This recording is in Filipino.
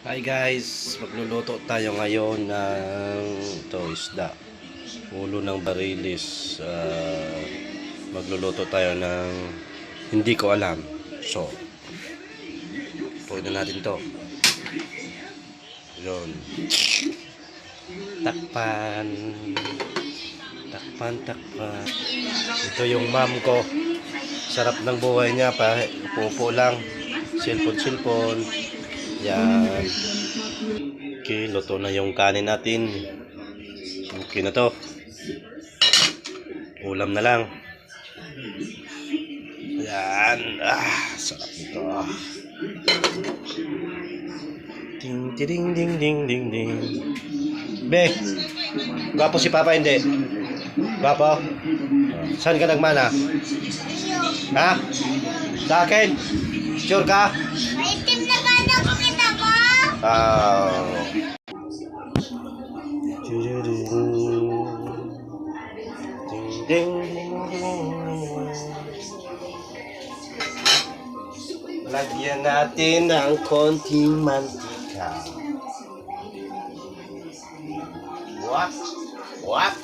Hi guys, magluluto tayo ngayon ng isda, ulo ng barilis. Magluluto tayo ng hindi ko alam. So, tuloy na natin to. Yun. Takpan. Takpan. Ito yung mom ko. Sarap ng buhay niya pa. Pupo lang. Silpon. Yan. Okay, luto na yung kanin natin. Okay na to. Ulam na lang. Yan. Sarap nito. Ding ding ding ding ding ding. Be, gwapo si Papa hindi? Gwapo? Saan ka nagmana? Ha? Sa akin? Sure ka? Maitim na gana ko kita ko. Ding ding. Lagyan natin ng konting mantika. What?